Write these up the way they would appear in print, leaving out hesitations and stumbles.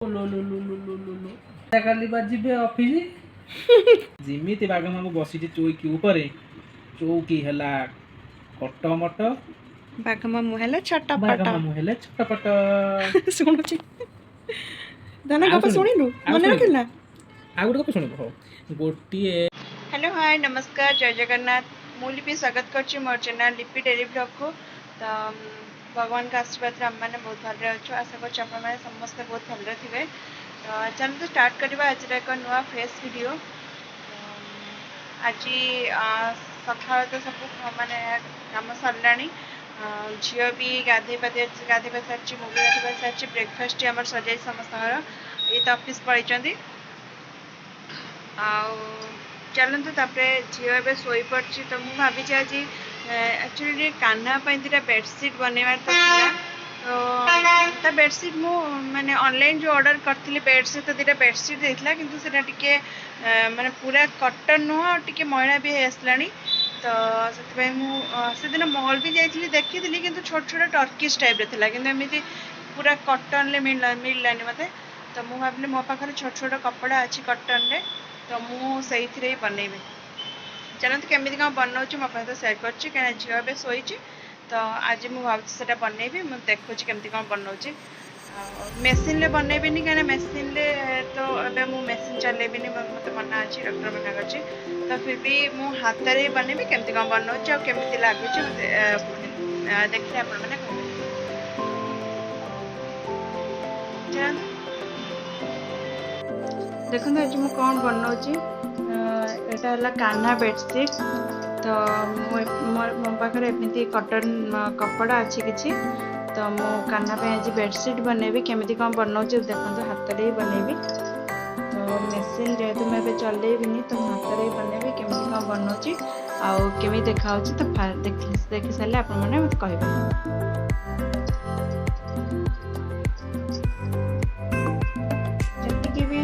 लो लो लो लो लो लो लो काली बाजिबे office जिमिति बाग मामू बसी चौकी ऊपर चौकी हला कट मट बाघ मामू हेले छोटा बाग पट मामू हेले छटपट शुणुची धन आउ गप शुणिलु मन रखिल ना आ गोटे गप शुणिबो गोटिए। हेलो हाय नमस्कार जय जगन्नाथ मु लिपि स्वागत करछि मोर चैनल लिपि डेली ब्लॉग को। तो भगवान का आशीर्वाद आम मैंने बहुत भल अच्छु आशा कर समस्ते बहुत भल थे। तो चलते स्टार्ट करवा आज एक नुआ फ्रेश वीडियो। आज सकाल तो सब माने कम सरला झील भी गाधे पाधे सारी मुझे गाधे सारी ब्रेकफास्ट आम सजाई समस्त ये तो ऑफिस पलि चलतु झील ए शोई पड़ी। तो मुझे भावी आज एक्चुअली कान्हा दुटा बेडसीट बनवार तो तो बेडसीट मु माने ऑनलाइन जो ऑर्डर करती बेडसीट तो दुटा बेडसीट देता कि टे माने पूरा कटन नुह टे मैला भी आसला। तो से दिन मॉल भी जाइए देखी कि छोट छोट टर्किश टाइप था कि पूरा कटन मिललानी मत। तो मुझे भाविली मो पाखे छोट छोट कपड़ा अच्छी कटन रे तो मुझे बनइबी। चलते केमी कौन बनाऊँ मो तो सेयार कर झील ए शोई। तो आज मुझे भाई बनइबी मुझे देखुँ केमी कौन बनाऊँ मेसीन बनइबी कहीं मेसीन तो मुझे मेसीन चलेबी मत मना अच्छी डॉक्टर मना कर। तो फिर भी मु हाथ में बनइबी केमी कौन बनाऊँ आमती लगुच देखिए आप देखो आज मुझे कौन बनाऊँ यहाँ है कान्हा बेडसीट। तो मो पाखे एमती कटन कपड़ा अच्छी किसी तो मु कान्हा पे आज बेडसीट बनइबी केमी कौन बनाऊँ देखो हाथ में ही बनइबी। तो मेसीन जेहेतु मुझे चलेबी तो हाथ में ही बनइबी केमी कौन बनाऊँ आमी देखा तो देखी सारे आप मत कह।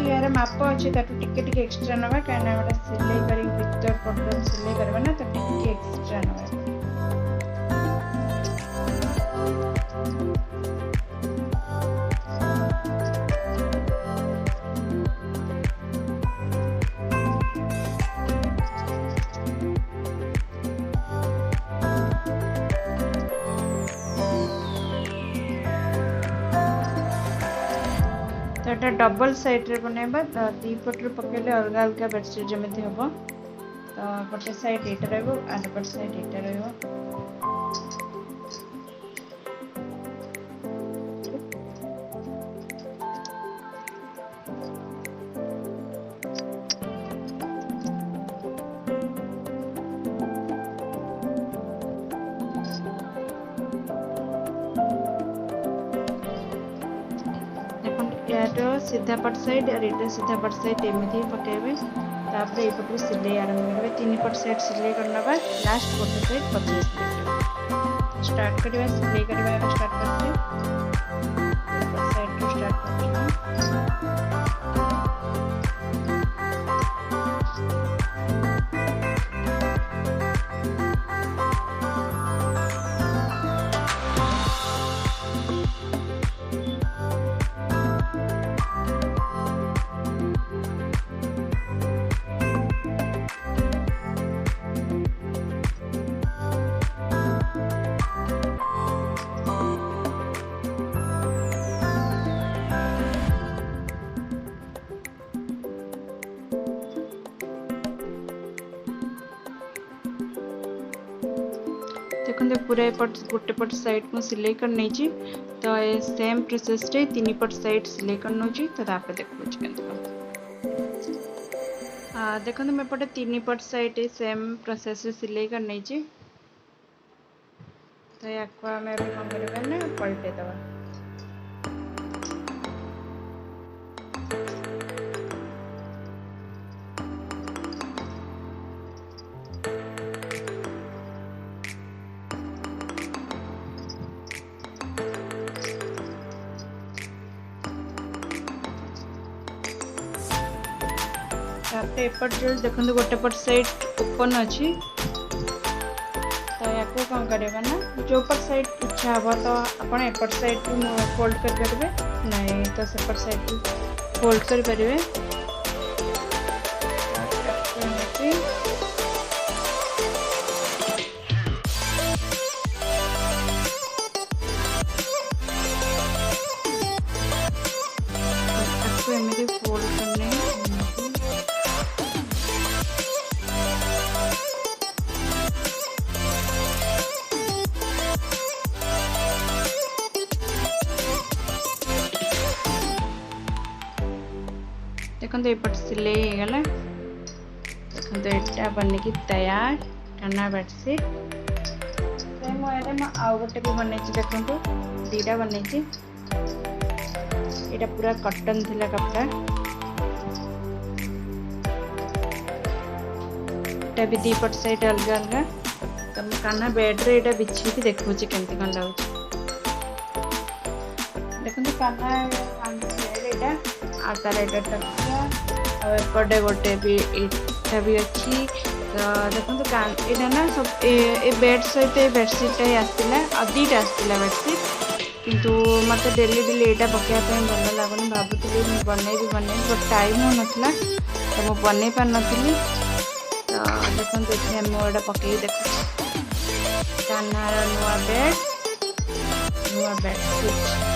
यार माप अच्छे टे एक्सट्रा नवा कहीं गोटे सिलाई कर भर पट सिलाई करवा ना तो टे एक्सट्रा नवा। तो यहाँ डबल साइड रे बनइबा दी पटर पकड़े अलग अलग बेडसीट जमी हम। तो गोटे साइड ये रपट साइड ये रहा। यार सीधा पट साइड और ये सीधा पट साइड एमती पकेबे। तापर ये पटू सिलाई आरंभ करेंगे 3 पट साइड सिलाई करना लास्ट गोटे साइड पचे स्टार्ट करवा सिलाई करवा स्टार्ट करते साइड टू स्टार्ट कर। देखते पूरा एपट गोटे पट साइड को सिलाई कर नहीं। तो ये सेम प्रोसेस रे 3 पट साइड सिलाई कर नौ। तो देखो देखो मैं एपटे 3 पट साइड सेम प्रोसेस रे सिलाई कर नहीं। तो या आम कौन करना पलटे दबा। एपट जो देखो गोटे पट साइड ओपन अच्छी। तो या कौन करना जो पट साइड इच्छा हे तो आप एपट साइड फोल्ड कर नहीं तो सेपट साइड फोल्ड कर परिवे एमती फोल्ड करने देखो एपट सिलाई गला देखो एटा बन की तैयार कान्हा बेडसीट आउ गोटे भी बन देखो दीटा बन एटा पूरा कॉटन थिला कपड़ा एटा भी दीपट साइड अलग अलग तो मैं कान्हा बेड रे एटा बिछी भी देखो केमती कौन लगुच देखो कान्हा एटा आ तार एटा टकिया और एपटे गोटे भी एटा भी अच्छी तो देखो एटा ना सब ए बेड सहित बेडसीट आसला और दीटा आसला बेडसीट किंतु मत डेली डेली यहाँ पकड़ा भल लगुनि भावुली बनई बट टाइम हो नाला तो मुझे बनई पार नी तो देखते मुझे पकई देख कान्हार नुआ बेडसीट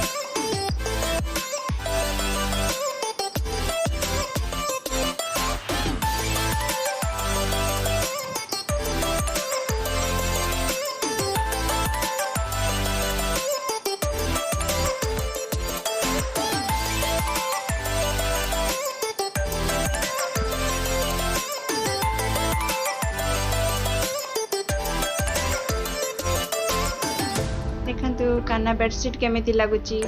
देखु कान्हा बेडसीट केमिति लगुची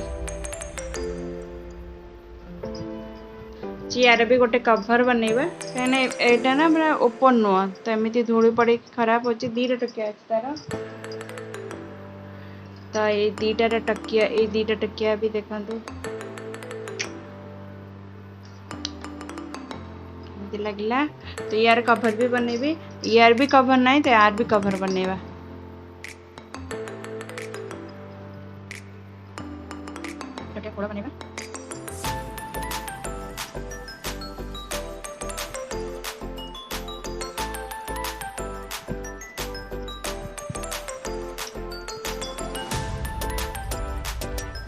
यार भी गोटे कवर बनैबा कहीं एटा ना पूरा ओपन नुह तो एमती धूली पड़ी खराब हो दीटा टकिया तार तो ये दीटा टकिया भी देखु लगला तो यार कवर भी बनैबी यार भी कवर नहीं तो यार भी कवर बनैबा थोड़ा बनेगा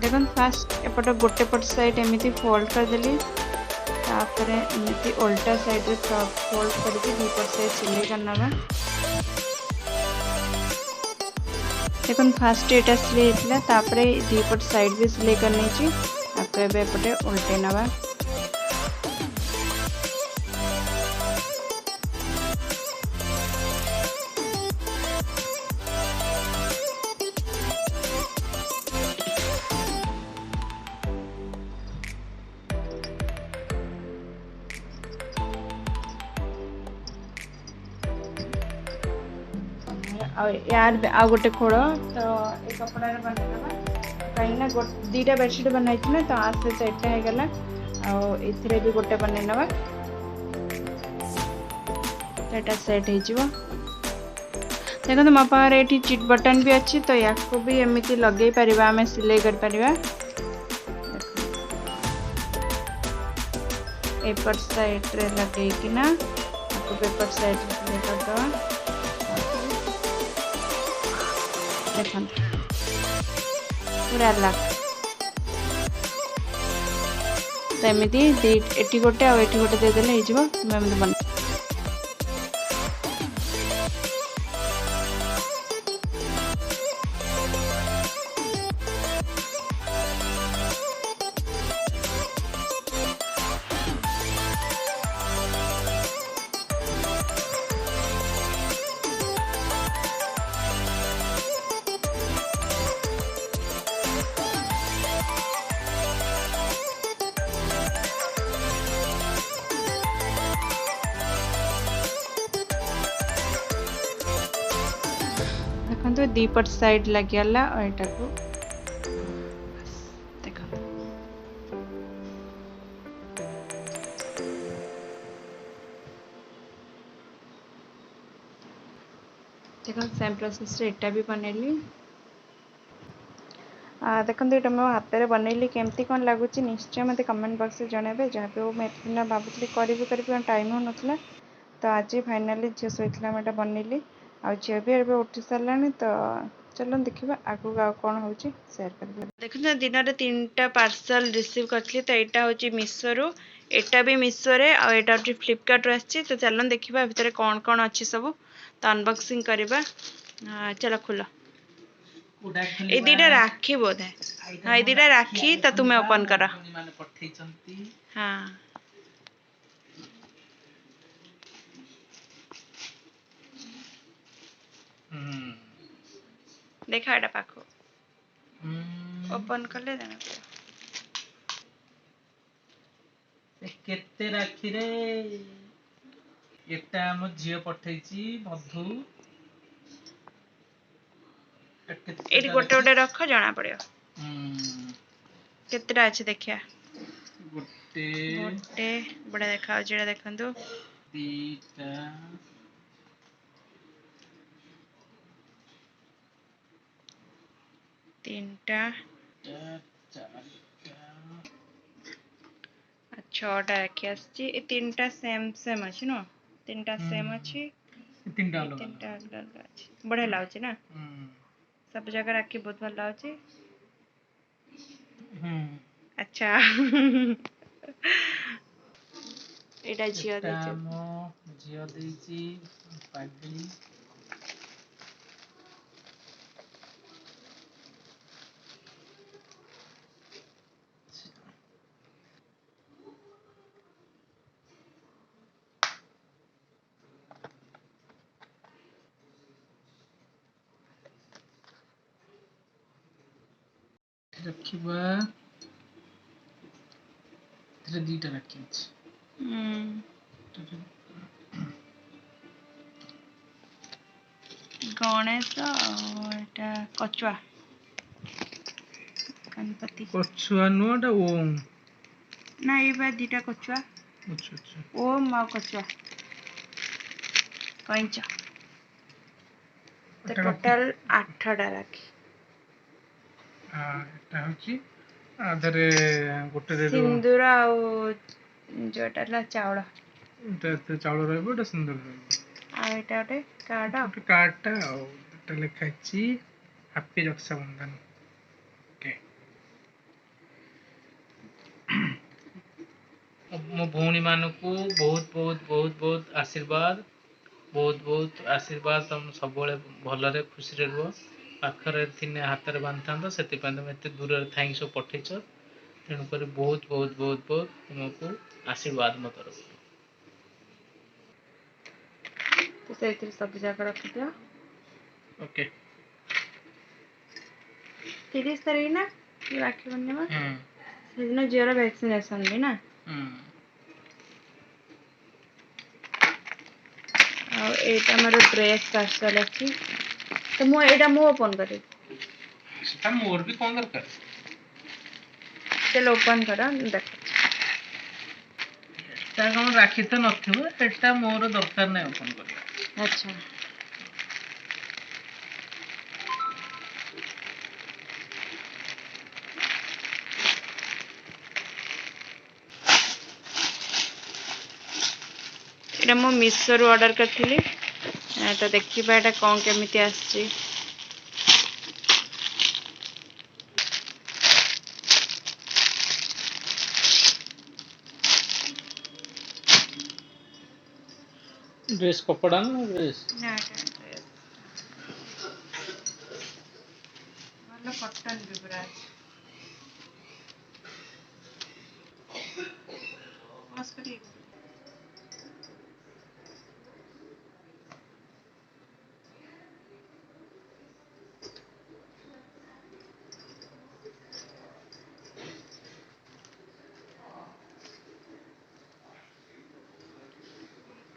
देखो फास्ट एपट गोटे पट साइड एमती फोल्ड करदेली तापर एमती उल्टा साइड रे फोल्ड करके दीपट साइड सिलाई करना देखो फास्ट एटा सिलाई होता तापर दीपट साइड भी सिलाई करनी आपको एपटे उल्टे नवा यार आ गोटे खोड़ तो ये कपड़ा बनवा कहीं दीटा बेडसीट बनाई ना तो आ सहित एटा होगला आए भी गोटे बन नवा तो सेट हो देखो मो पाखे ये चिट बटन भी अच्छी तो या भी एमती लगे पार आम सिलाई कर पारिबा एपट साइड रे लगे किना पेपर साइड सिलाई करदे देखो पूरा लाख तो एमती एटी गोटे आटी गोटे देदेले हो बन देखो दीपट साइड लगे और एटा को देखो देखो सेम प्रोसेस रे एटा भी बनेली देखो ये मो हाथ में बनैली केमती कौन लगुच निश्चय मत कमेंट बॉक्स में जनइबे जहाँ भी मैं एत दिन भावुली करी टाइम हो नाला तो आज फाइनाली झील शोला मुझे बनैली आ झील भी एवं उठी सारा तो चलो देखा आगू कौन हो सेयार कर देखो दिन में 3टा पार्सल रिसीव करी तो यहाँ हूँ मीशो एटा भी मीशो आटा हूँ फ्लिपकार्ट आसी तो चलो देखा भितर कौन कौन अच्छी सब तो अनबॉक्सिंग करवा चलो खोल ये दीटा राखी बोधे हाँ ये दीटा राखी तो तुम्हें ओपन कर हाँ देखा एटा पाख ओपन कले जाना केते राखी रे एटा हम झियो पठेची मधु एटी गोटे गोटे रख जना पड़ियो केतेटा अछि देखिया गोटे गोटे बड़ा देखा जेड़ा देखंतु तीटा तीनटा चारटा छटा राखी आछि ए तीनटा सेम सेम अछि न तीनटा सेम अछि तीनटा अलग तीनटा अलग अलग अछि बढ़िया लाଗୁଛି ना सब जगह राखी बहुत भल लाଗୁଛି अच्छा एटा जियो देचे मो जियो देची पागली रखिबा तेरे दीटा रखी अछि गणेश एटा कचुआ गणपति कछुआ नुआटा ओम ना ये बा दीटा कचुआ अच्छा अच्छा ओम आ कचुआ कंचा तो टोटल 8टा राखी हां एटा होची आधरे गोटे रे सिंदूर आ जोटा ला चावल एटा चावल रहबो एटा सिंदूर रहबो आ एटा ओटे कार्ड गोटे कार्डटा आ एटा लिखा छी हैप्पी रक्षाबंधन ओके मो भौणी मानकू बहुत बहुत बहुत बहुत आशीर्वाद तुम सब भलरे खुशी रे रुह पाखरे थिने हाथ बांधता से तुम एत दूर थैंक सब पठेच तेणुक बहुत बहुत बहुत बहुत तुमको आशीर्वाद मो तरफ तो से सब जगह रख दिया ओके 30 तारीख ना राखी बनेवा से दिन जीरो वैक्सीनेशन भी ना आ एटा हमर ड्रेस पार्सल अछि तो मो एटा मो ओपन करी सेटा मोर भी कोन दरकार चलो ओपन करा देख ता हम राखी तो नथिबो एटा मोर दरकार नै ओपन करिया अच्छा एटा मो मीशो रो ऑर्डर करथिली तो देखिबा एटा कोन केमिति आछि ड्रेस कपड़ा ना ड्रेस ना ड्रेस वाला कॉटन भी पूरा मस्त करी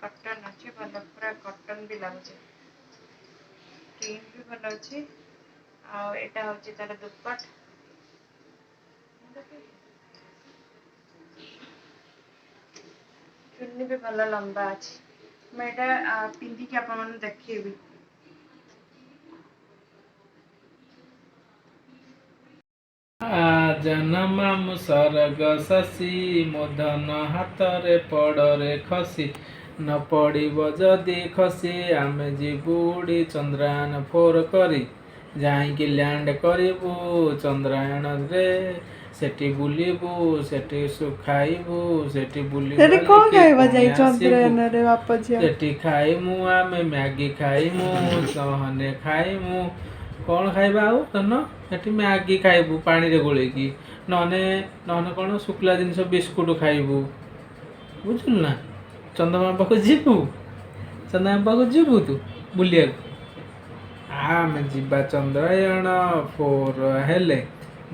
कॉटन अच्छे भल पूरा कॉटन भी लगुचे प्रिंट भी भल अच्छे आ एटा होची तार दुपट चुन्नी भी भल लंबा अच्छे मैं एटा पिंदी के आपन मन देखिबी ରାଜନ ମାମୁ ସରଗ ଶଶୀ ମୋଧନ ହାତରେ ପଡ଼ରେ ଖସି ନ ପଡ଼ିବ ଯଦି ଖସି ଆମେ ଯିବୁ ଉଡ଼ି ଚନ୍ଦ୍ରାୟନ 4 କରି ଯାଇକି ଲ୍ୟାଣ୍ଡ କରିବୁ ଚନ୍ଦ୍ରାୟନରେ ସେଠି ବୁଲିବୁ ସେଠି ଖାଇବୁ ସେଠି ବୁଲିବୁ ସେଠି କଣ ଖାଇବା ଯାଇ ଚନ୍ଦ୍ରାୟନରେ ବାପ ଝିଅ? ସେଠି ଖାଇମୁ ଆମେ ମ୍ୟାଗି ଖାଇମୁ ସହନେ ଖାଇମୁ କ'ଣ ଖାଇବା ଆଉ ଧନ ସେଠି ମ୍ୟାଗି ଖାଇବୁ ପାଣିରେ ଗୋଳେଇକି ନହେଲେ ନହେଲେ କ'ଣ ଶୁଖିଲା ଜିନିଷ ବିସ୍କୁଟ ଖାଇବୁ ବୁଝିଲୁ ନା ଚନ୍ଦ୍ରମା ପାଖକୁ ଯିବୁ ଚନ୍ଦ୍ରମା ପାଖକୁ ଯିବୁ ତୁ ବୁଲିବାକୁ ଆମେ ଯିବା ଚନ୍ଦ୍ରାୟଣ 4 ହେଲେ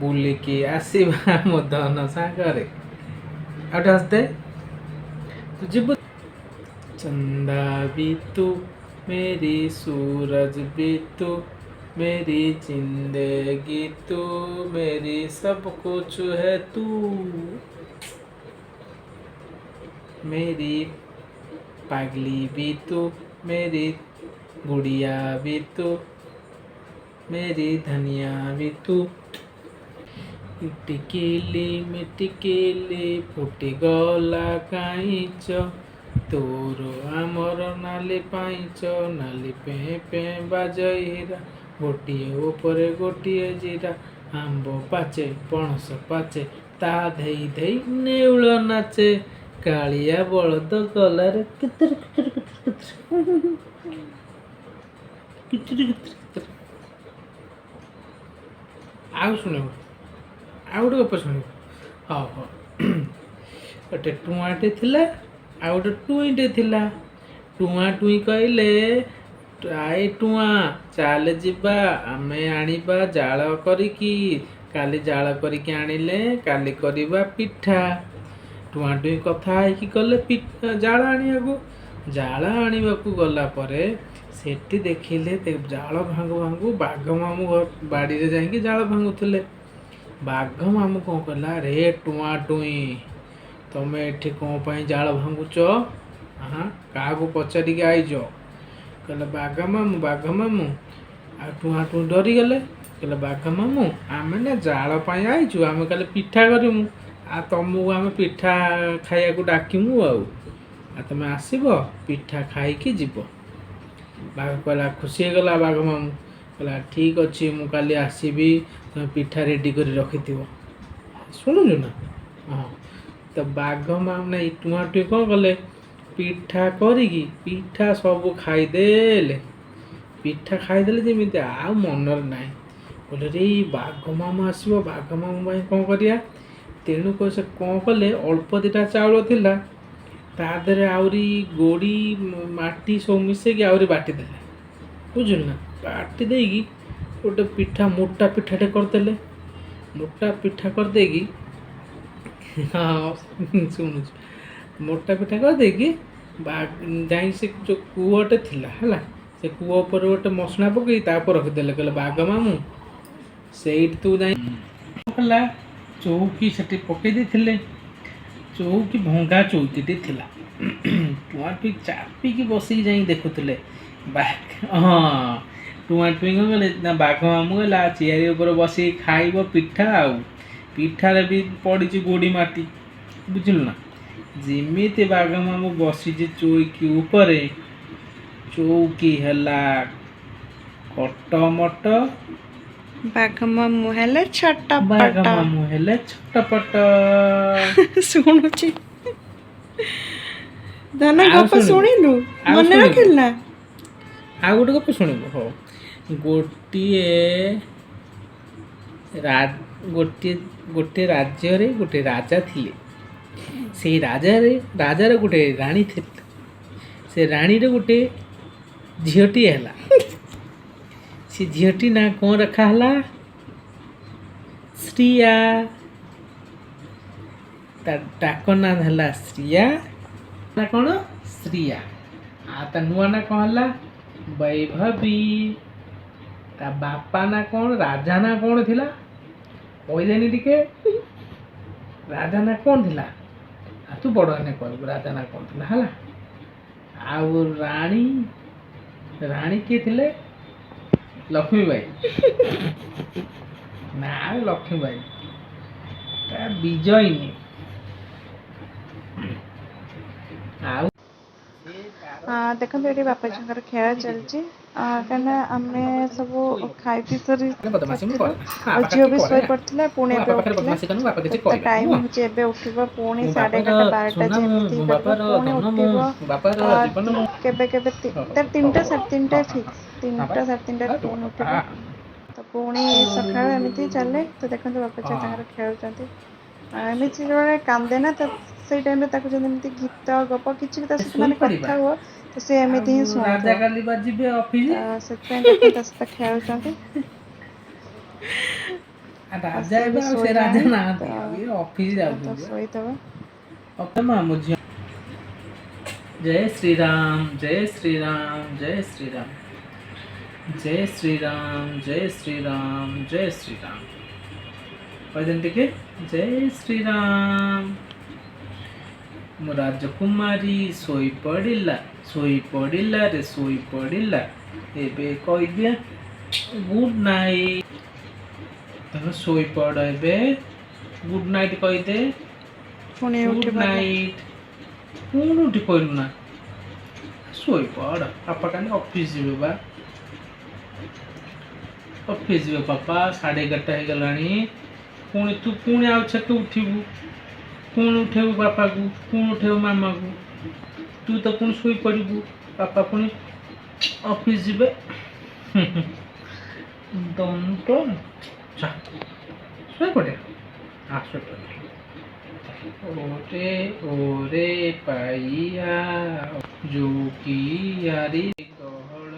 ବୁଲିକି ଆସିବା ମୋ ଧନ ସାଙ୍ଗରେ ଆଉ ଗୋଟେ ହସତେ ତୁ ଯିବୁ चंदा भी तू मेरी सूरज भी तू मेरी जिंदगी तू मेरी सब कुछ है तू मेरी पागली भी तू मेरी गुड़िया भी तू मेरी धनिया भी तू मिटिकिली फुटी गला काईच तोर आमर नाली पाइच नाली पे पे बाजईरा गोटिए ऊपरे गोटिए जीरा आंब पाचे पणस पाचे ता धई धई नेउल नाचे कालिया बलद गलारे कितर कितर कितर कितर कितर कितर आउ शुण आउ गोटे गप शुण हाँ हाँ गोटे टुआटे थिला आ गोटे टुईटे थिला टुआ टुई कहले आए टुआ चाल जिबा आमे आनिबा जाल करिकी काली जाल करिकी आनिले काली करिबा पिठा टुआ टुई कथा हैकी गले जाल आनियाको जाल आनिबाकू गला परे सेठी देखिले जाल भांगु भांगु बाघ मामू बाड़ी रे जाइकी जाल भांगुथिले बाघ मामू कौन कला रे टुआ टुई तमें एठी कौन पाई जाल भांगुच हाँ क्या पचारिक आईज कहले बाघ मामू आ टुआ टुई डरी गले कहले बाघ मामू आमे ना जाल पाई आईचु आमे कहले पिठा करिमु आ तुमको आमे पिठा खाइया को डाकिमु आ तमें आसब पिठा खाइकी जीव बाघ कहला खुशी गला बाघ मामू कहला ठीक अच्छे मु काली आसबि तुम पिठा रेडी कर रखि शुणुचु ना हाँ तो बाघ मामू ना टुआ टुई कौन कले पिठा करिकी पिठा सब खाईदेले पिठा खाईदेले जमी आ मनर ना बोले रे बाघ मामू आसब बाघ मामू भाई कौन करिया तेणुक से कौन कले अल्प दिटा चाउल थिला ता देहरे आउरी गोड़ी माटी सब मिसेकी आउरी बाटी देले बुझल ना बाटी देगी गोटे पिठा मोटा पिठाटे करदेले मोटा पिठा करदेगी हाँ शुणु मोटा पिठा करदेगी जाई से जो कूटे थिला है से कूह पर गोटे मसला पकई तापर रखिदेले कहले बाघ मामू से तू जाई चौकी से पकई देथिले चौकी भंगा चौकीटी थिला टुआ टुई चापिकी बसिकी जाई देखुले हाँ टुआ टुई कौन कले ना बाघ मामू गला चेयारी ऊपर बसिकी खाइब पिठा आउ पिठारे भी पड़ी गोड़ी माटी बुझल ना जिमिति बाघ मामू बसी चौकी ऊपर चौकी है कटमट बाघ मामू हेले छटपट बाघ मामू हेले छटपट शुणुची धन गप शुणिलु मन रखिल ना आ गोटे गप शुणिबु हो गोटिए गोटे राज्य रे गोटे राजा थिले से राजार गोटे राणी थी से राणी रे गोटे झीटी है से झीटी ना कौन रखा है श्रिया डाक ना है श्रिया ना कौन श्रिया आ ता नुआ ना कौन है वैभवी ता बापा ना कौन राजा ना कौन थिला कहदेनी टिके राजा ना कौन थिला तू बड़ ने कह राजा ना कौन थिला है आउ राणी राणी किए थिले लक्ष्मीबाई ना लक्ष्मीबाई ତା ବିଜୟିନୀ ଆଉ ଦେଖନ୍ତୁ ଏଠି ବାପାଜୀଙ୍କର ଖେଳ ଚାଲିଛି କାହିଁକିନା ଆମେ ସବୁ ଖାଇ ପିଇ ସାରି ବଦମାସି ମୁଁ ସାରିଥିଲୁ କରେ ଆଉ ବାପା ଝିଅ ବି କିଛି ଶୋଇ କରେ ପଡ଼ିଥିଲା ପୁଣି ମୋ ଏବେ ବାପା ପାଖରେ ଉଠିଲା ବଦମାସି କରୁ ବାପା କିଛି ତା କହିବେନି ଟାଇମ୍ ମୁଁ ହେଉଛି ଏବେ ଉଠିବ ପୁଣି ମୋ ସାଢ଼େ ବାପାର 11ଟା 12ଟା ସୁନା ମୁଁ ଯେମିତି ମୋ କରିବ ବାପାର ପୁଣି ଧନ ମୁଁ ଉଠିବ ମୋ ବାପାର ଜୀବନ ମୁଁ କେବେ କେବେ ତାର 3ଟା 3:30 ଫିକ୍ସ 3ଟା 3:30 ପୁଣି ଉଠିବ ତ ପୁଣି ସକାଳୁ ଏମିତି ଚାଲେ ତ ଦେଖନ୍ତୁ ବାପା ଝିଅ ତାଙ୍କର ଖେଳୁଛନ୍ତି ଏମିତି ଯେତେବେଳେ କାନ୍ଦେ ନା ତ ସେଇ ଟାଇମ୍ରେ ତାକୁ ଯଦି ଏମିତି ଗୀତ ଗପ କିଛି ବି ତା ସହିତ ମାନେ ଶୋଇପଡ଼ିବା କଥା ହୁଅ ତ ସେ ଏମିତି ହିଁ ଆଉ ରାଜା ଶୁଣୁଥିବ କାଲି ବା ଯିବେ ଅଫିସ ତ ସେଥିପାଇଁ ଦେଖନ୍ତୁ ତା ସହିତ ଖେଳୁଛନ୍ତି ଆଉ ରାଜା ସିଏ ଏବେ ବି ଆଉ ସେ ରାଜା ଶୋଇଲାଣି ନାହାନ୍ତି ତ ଆଉ ଇଏ ଅଫିସ ତ ଯାଉଛନ୍ତି ଶୋଇଦେବ ଅପେ ମୋ ଝିଅ जय श्री राम जय श्री राम जय श्री राम जय श्री राम जय श्री राम जय श्री राम टिके जय श्री राम मो राजकुमारी सोई पड़िला रे सोई पड़िला एबे कहि दिया गुड नाइट तब सोई पड़ एबे गुड नाइट कहि दे ପୁଣି गुड ଉଠି ପାରିଲା नाइट पुणी उठी कहलु ना सोई पड़ पापा काली ऑफिस जीवे बा ऑफिस जीवे पापा 11:30 हो गलानी पुणी तू पुणी आउ छके उठिबू पुणी उठेबू पापा को पुणी उठेबू मामा को तू तो पुणी सोई पड़बू पापा पुणी ऑफिस जीवे दंतन जा सोई पड़े हाँ सोई पड़े ओरे ओरे पाइया जो कि यारी गहଳ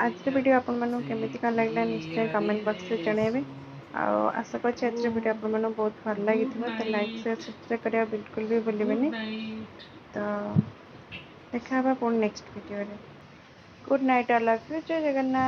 ଆଜିର ଭିଡ଼ିଓ ଆପଣମାନଙ୍କୁ କେମିତି କ'ଣ ଲାଗିଲା ନିଶ୍ଚୟ କମେଣ୍ଟ ବକ୍ସରେ ଜଣାଇବେ ଆଉ ଆଶା କରୁଛି ଆଜିର ଭିଡ଼ିଓ ଆପଣମାନଙ୍କୁ ବହୁତ ଭଲ ଲାଗିଥିବ ତ ଲାଇକ୍ ସେୟାର ସବସ୍କ୍ରାଇବ୍ କରିବା ବିଲକୁଲ ବି ଭୁଲିବେନି ତ ଦେଖା ହେବା ପୁଣି ନେକ୍ସଟ ଭିଡ଼ିଓରେ good night all of you ଜୟ ଜଗନ୍ନାଥ।